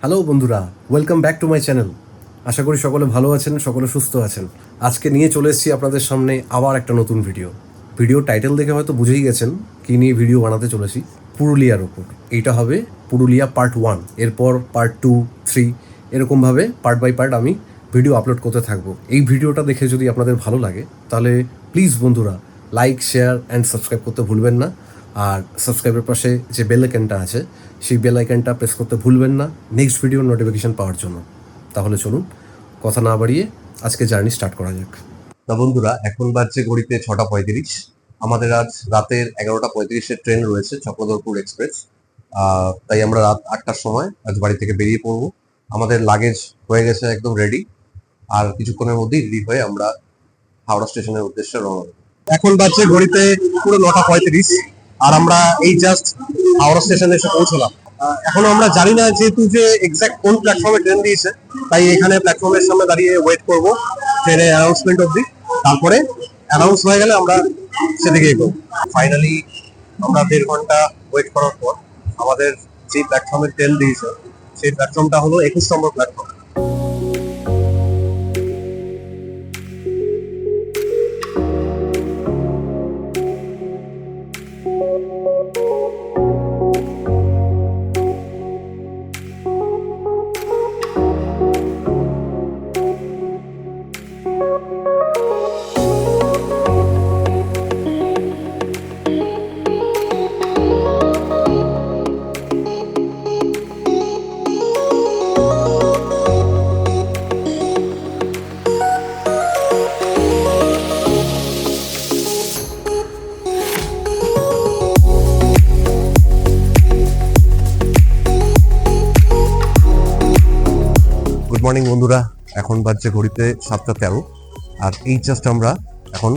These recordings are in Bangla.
হ্যালো বন্ধুরা, welcome back to my channel. আশা করি সকলে ভালো আছেন, সকলে সুস্থ আছেন। আজকে নিয়ে চলে এসেছি আপনাদের সামনে আবার একটা নতুন ভিডিও টাইটেল দেখে হয়তো বুঝেই গেছেন কী নিয়ে ভিডিও বানাতে চলেছি। পুরুলিয়ার ওপর এইটা হবে পুরুলিয়া পার্ট 1, এরপর পার্ট 2, 3 এরকমভাবে পার্ট বাই পার্ট আমি ভিডিও আপলোড করতে থাকবো। এই ভিডিওটা দেখে যদি আপনাদের ভালো লাগে তাহলে প্লিজ বন্ধুরা লাইক, শেয়ার অ্যান্ড সাবস্ক্রাইব করতে ভুলবেন না। আর সাবস্ক্রাইবের পাশে যে বেল আইকনটা আছে সেই বেল আইকনটা প্রেস করতে ভুলবেন না নেক্সট ভিডিওর নোটিফিকেশন পাওয়ার জন্য। তাহলে চলুন কথা না বাড়িয়ে আজকে জার্নি স্টার্ট করা যাক। তা বন্ধুরা, এখন বাজছে ঘড়িতে 6:35। আমাদের আজ রাতের 11:35-এর ট্রেন রয়েছে চক্রধরপুর এক্সপ্রেস। তাই আমরা রাত 8টার সময় আজ বাড়ি থেকে বেরিয়ে পড়বো। আমাদের লাগেজ হয়ে গেছে একদম রেডি, আর কিছুক্ষণের মধ্যেই রেডি হয়ে আমরা হাওড়া স্টেশনের উদ্দেশ্যে রওনা দেবো। এখন বাজছে ঘড়িতে পুরো 9:35, আর আমরা এই জাস্ট হাওড়া স্টেশনে এসে পৌঁছলাম। এখনো আমরা জানি না যেহেতু যে এক্সাক্ট কোন প্ল্যাটফর্মে ট্রেন দিয়েছে, তাই এখানে প্ল্যাটফর্মের সামনে দাঁড়িয়ে ওয়েট করব ট্রেনের অ্যানাউন্সমেন্ট অবধি। তারপরে অ্যানাউন্স হয়ে গেলে আমরা সেদিকে এগোবো। ফাইনালি আমরা 1.5 ঘন্টা ওয়েট করার পর আমাদের যে প্ল্যাটফর্মে ট্রেন দিয়েছে সেই প্ল্যাটফর্মটা হলো 21 নম্বর প্ল্যাটফর্ম। গুড মর্নিং বন্ধুরা, এখন বাজছে ঘড়িতে 7:13, আর এই জাস্ট আমরা এখন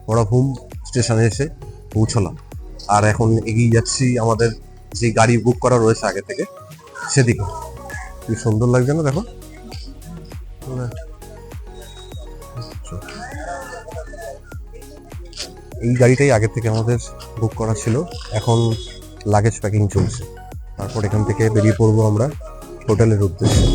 বড়াভূম স্টেশনে এসে পৌঁছলাম। আর এখন এগিয়ে যাচ্ছি আমাদের যে গাড়ি বুক করা রয়েছে আগে থেকে সেদিকে। কি সুন্দর লাগছে না, দেখো। এই গাড়িটাই আগে থেকে আমাদের বুক করা ছিল। এখন লাগেজ প্যাকিং চলছে, তারপর এখান থেকে বেরিয়ে পড়বো আমরা হোটেলের উদ্দেশ্যে।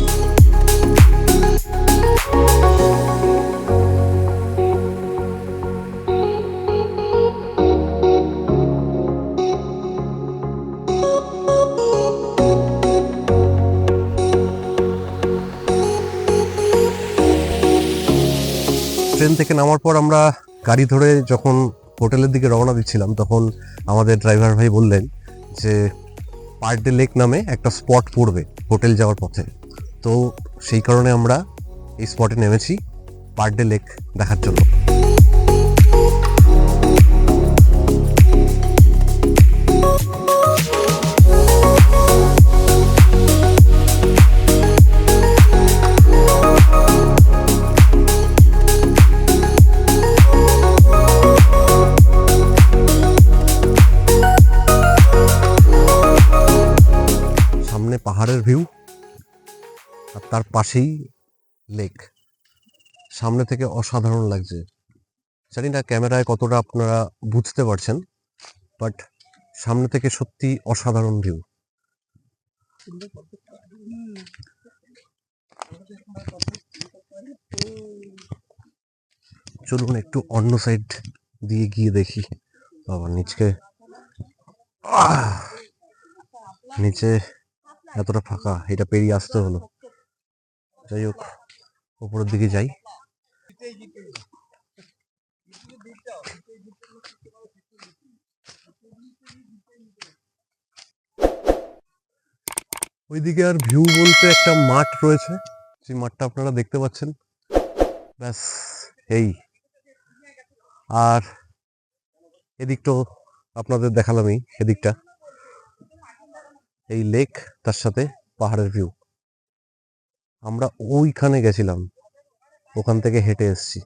ট্রেন থেকে নামার পর আমরা গাড়ি ধরে যখন হোটেলের দিকে রওনা দিচ্ছিলাম, তখন আমাদের ড্রাইভার ভাই বললেন যে পার ডে লেক নামে একটা স্পট পড়বে হোটেল যাওয়ার পথে। তো সেই কারণে আমরা এই স্পটে নেমেছি পার ডে লেক দেখার জন্য। পাহাড়ের ভিউ, আর তার পাশেই লেক। সামনে থেকে অসাধারণ লাগছে। জানি না ক্যামেরায় কতটা আপনারা বুঝতে পারছেন, বাট সামনে থেকে সত্যি অসাধারণ ভিউ। চলুন একটু অন্য সাইড দিয়ে গিয়ে দেখি। বাবা, নিচে এতটা ফাঁকা, এটা পেরিয়ে আসতে হলো। যাই হোক, উপরের দিকে যাই। ওইদিকে আর ভিউ বলতে একটা মাঠ রয়েছে, সেই মাঠটা আপনারা দেখতে পাচ্ছেন, ব্যাস এই। আর এদিকটাও আপনাদের দেখালামই, এদিকটা এই লেক, তার সাথে পাহাড়ের ভিউ। আমরা ওইখানে গেছিলাম, ওখান থেকে হেঁটে এসেছি।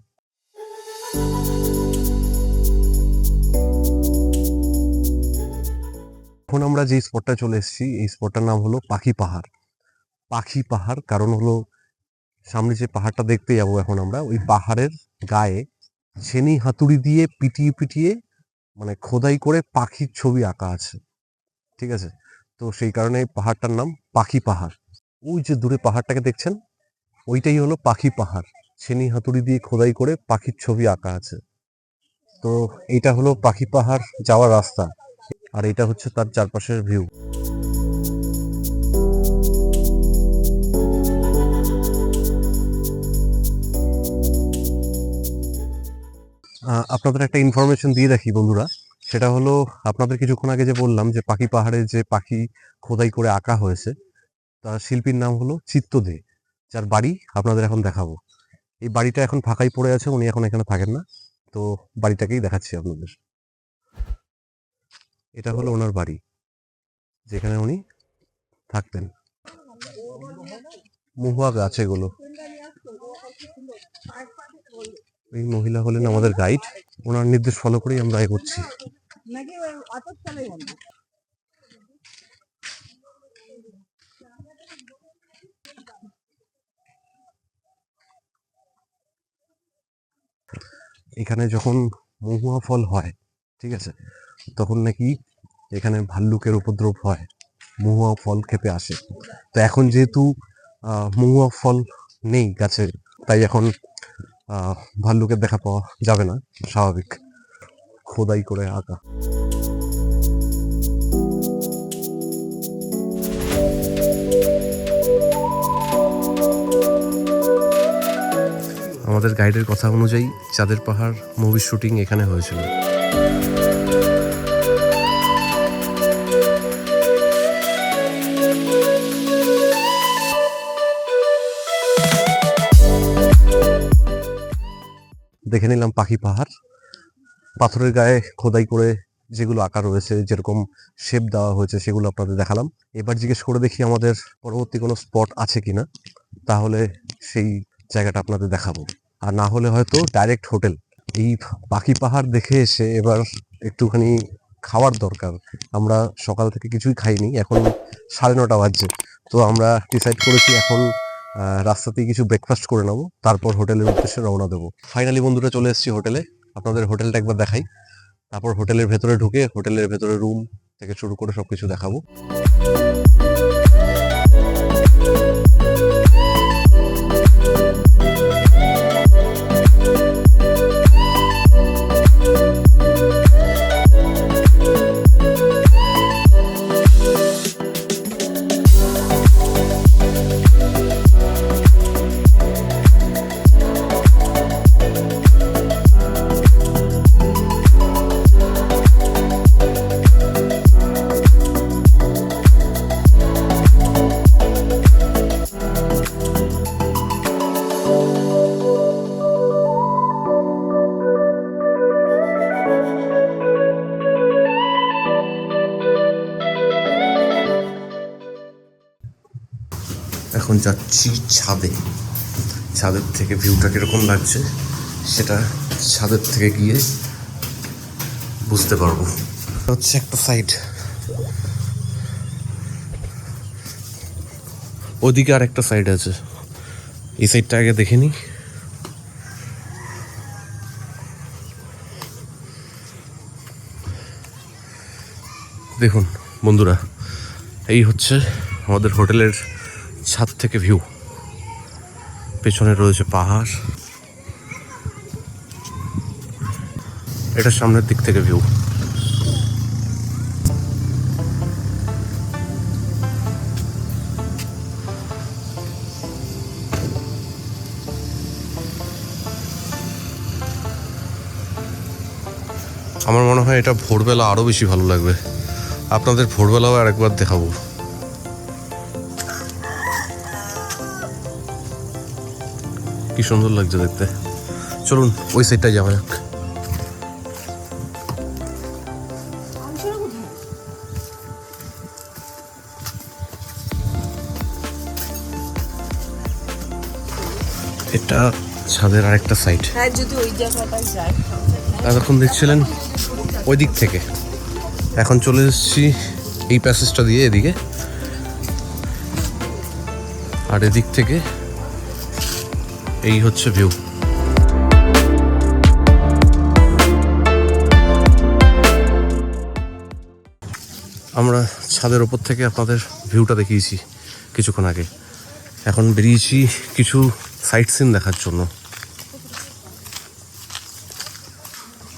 এখন আমরা যে স্পটটা চলে এসেছি, এই স্পটটার নাম হলো পাখি পাহাড়। পাখি পাহাড় কারণ হলো সামনে যে পাহাড়টা দেখতে যাবো এখন আমরা, ওই পাহাড়ের গায়ে ছেনি হাতুড়ি দিয়ে পিটিয়ে পিটিয়ে মানে খোদাই করে পাখির ছবি আঁকা আছে, ঠিক আছে? তো সেই কারণে পাহাড়টার নাম পাখি পাহাড়। ওই যে দূরে পাহাড়টাকে দেখছেন, ওইটাই হলো পাখি পাহাড়। ছেনি হাতুড়ি দিয়ে খোদাই করে পাখির ছবি আঁকা আছে। তো এইটা হলো পাখি পাহাড় যাওয়ার রাস্তা, আর এটা হচ্ছে তার চারপাশের ভিউ। আপনাদের একটা ইনফরমেশন দিয়ে রাখি বন্ধুরা, সেটা হলো আপনাদের কিছুক্ষণ আগে যে বললাম যে পাখি পাহাড়ে যে পাখি খোদাই করে আঁকা হয়েছে, তার শিল্পীর নাম হলো চিত্তদে, যার বাড়ি আপনাদের এখন দেখাবো। এই বাড়িটা এখন ফাঁকাই পড়ে আছে, উনি এখন এখানে থাকেন না, তো বাড়িটাকেই দেখাচ্ছি আপনাদের। এটা হলো ওনার বাড়ি, যেখানে উনি থাকতেন। মহুয়া গাছ এগুলো। এই মহিলা হলেন আমাদের গাইড, ওনার নির্দেশ ফলো করেই আমরা এগোচ্ছি। এখানে যখন মহুয়া ফল হয়, ঠিক আছে, তখন নাকি এখানে ভাল্লুকের উপদ্রব হয়, মহুয়া ফল খেতে আসে। তো এখন যেহেতু মহুয়া ফল নেই গাছে, তাই এখন ভাল্লুকের দেখা পাওয়া যাবে না, স্বাভাবিক। খোদাই করে আঁকা। আমাদের গাইডের কথা অনুযায়ী চাঁদের পাহাড় মুভির শুটিং এখানে হয়েছিল। দেখে নিলাম পাখি পাহাড়, পাথরের গায়ে খোদাই করে যেগুলো আঁকা রয়েছে, যেরকম শেপ দেওয়া হয়েছে সেগুলো আপনাদের দেখালাম। এবার জিজ্ঞেস করে দেখি আমাদের পরবর্তী কোনো স্পট আছে কিনা, তাহলে সেই জায়গাটা আপনাদের দেখাবো। আর না হলে হয়তো ডাইরেক্ট হোটেল। এই পাখি পাহাড় দেখে এসে এবার একটুখানি খাওয়ার দরকার। আমরা সকাল থেকে কিছুই খাইনি, এখন 9:30 বাজছে। তো আমরা ডিসাইড করেছি এখন রাস্তাতেই কিছু ব্রেকফাস্ট করে নেবো, তারপর হোটেলের উদ্দেশ্যে রওনা দেবো। ফাইনালি বন্ধুরা চলে এসেছি হোটেলে। আপনাদের হোটেলটা একবার দেখাই, তারপর হোটেলের ভেতরে ঢুকে হোটেলের ভেতরে রুম থেকে শুরু করে সবকিছু দেখাবো। এখন যাচ্ছি ছাদে। ছাদের থেকে ভিউটা কীরকম লাগছে সেটা ছাদের থেকে গিয়ে বুঝতে পারবো। হচ্ছে একটা সাইড, ওদিকে আর একটা সাইড আছে, এই সাইডটা আগে দেখে নিই। দেখুন বন্ধুরা, এই হচ্ছে আমাদের হোটেলের ছাদ থেকে ভিউ। পেছনে রয়েছে পাহাড়, এটা সামনের দিক থেকে ভিউ। আমার মনে হয় এটা ভোরবেলা আরো বেশি ভালো লাগবে। আপনাদের ভোরবেলাও আরেকবার দেখাবো। কি সুন্দর লাগছে দেখতে। চলুন ওই সাইডটা যাওয়া যাক। এটা ছাদের আরেকটা সাইড। এতক্ষণ দেখছিলেন ওই দিক থেকে, এখন চলে এসেছি এই প্যাসেজটা দিয়ে এদিকে, আর এদিক থেকে এই হচ্ছে ভিউ। আমরা ছাদের ওপর থেকে আপনাদের ভিউটা দেখিয়েছি কিছুক্ষণ আগে। এখন বেরিয়েছি কিছু সাইট সিন দেখার জন্য।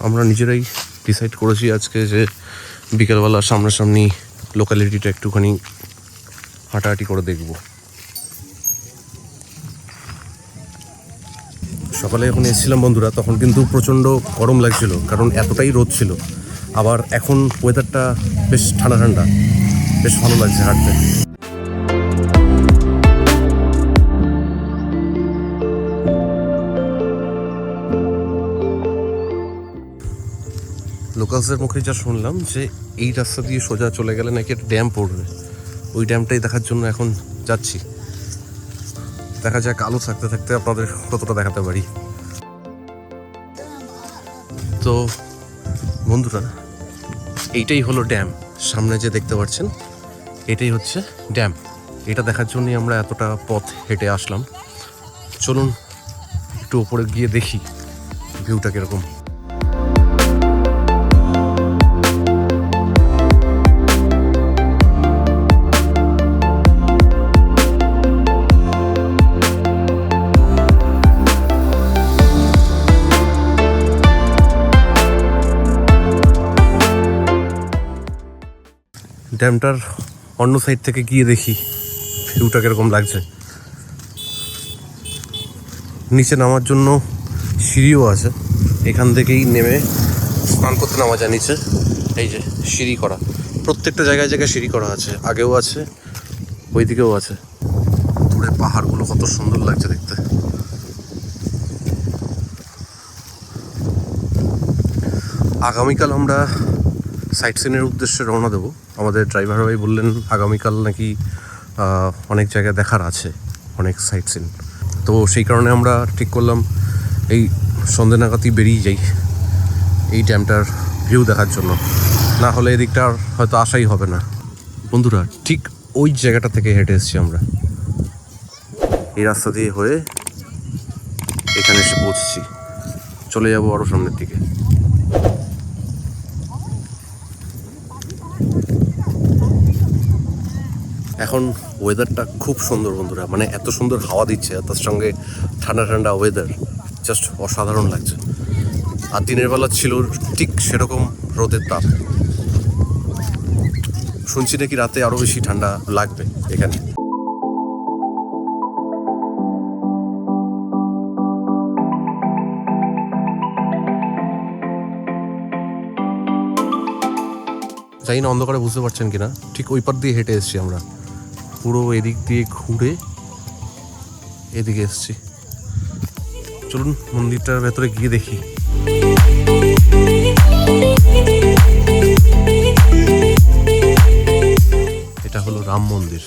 আমরা নিজেরাই ডিসাইড করেছি আজকে যে বিকেলবেলা সামনাসামনি লোকালিটিটা একটুখানি হাঁটাহাঁটি করে দেখব। সকালে যখন এসেছিলাম বন্ধুরা, তখন কিন্তু প্রচণ্ড গরম লাগছিল, কারণ এতটাই রোদ ছিল। আবার এখন ওয়েদারটা বেশ ঠান্ডা ঠান্ডা, বেশ ভালো লাগছে হাঁটতে। লোকালসের মুখে যা শুনলাম যে এই রাস্তা দিয়ে সোজা চলে গেলে নাকি একটা ড্যাম পড়বে, ওই ড্যামটাই দেখার জন্য এখন যাচ্ছি। দেখা যাক আলো থাকতে থাকতে আপনাদের কতটা দেখাতে পারি। তো বন্ধুরা, এইটাই হলো ড্যাম। সামনে যে দেখতে পাচ্ছেন এটাই হচ্ছে ড্যাম। এটা দেখার জন্যই আমরা এতটা পথ হেঁটে আসলাম। চলুন একটু ওপরে গিয়ে দেখি ভিউটা কীরকম। ড্যামটার অন্য সাইড থেকে গিয়ে দেখি ভিউটা কীরকম লাগছে। নিচে নামার জন্য সিঁড়িও আছে, এখান থেকেই নেমে স্নান করতে নামা যায় নিচে। এই যে সিঁড়ি করা, প্রত্যেকটা জায়গায় জায়গায় সিঁড়ি করা আছে, আগেও আছে ওইদিকেও আছে। দূরে পাহাড়গুলো কত সুন্দর লাগছে দেখতে। আগামীকাল আমরা সাইট সিনের উদ্দেশ্যে রওনা দেবো। আমাদের ড্রাইভার ভাই বললেন আগামীকাল নাকি অনেক জায়গায় দেখার আছে, অনেক সাইট সিন। তো সেই কারণে আমরা ঠিক করলাম এই সন্ধ্যে নাগাদই বেরিয়ে যাই এই ড্যামটার ভিউ দেখার জন্য, না হলে এদিকটা আর হয়তো আসাই হবে না। বন্ধুরা, ঠিক ওই জায়গাটা থেকে হেঁটে এসেছি আমরা, এই রাস্তা দিয়ে হয়ে এখানে এসে পৌঁছেছি। চলে যাবো আরও সামনের দিকে। এখন ওয়েদারটা খুব সুন্দর বন্ধুরা, মানে এত সুন্দর হাওয়া দিচ্ছে, তার সঙ্গে ঠান্ডা ঠান্ডা ওয়েদার, জাস্ট অসাধারণ লাগছে। আর দিনের বেলা ছিল ঠিক সেরকম রোদের তাপ। শুনছি নাকি রাতে আরও বেশি ঠান্ডা লাগবে এখানে। জানি না অন্ধকারে বুঝতে পারছেন কিনা, ঠিক ওই পার দিয়ে হেঁটে এসেছি আমরা, পুরো এদিক দিয়ে ঘুরে এদিকে এসেছি। চলুন মন্দিরটার ভেতরে গিয়ে দেখি। এটা হলো রাম মন্দির।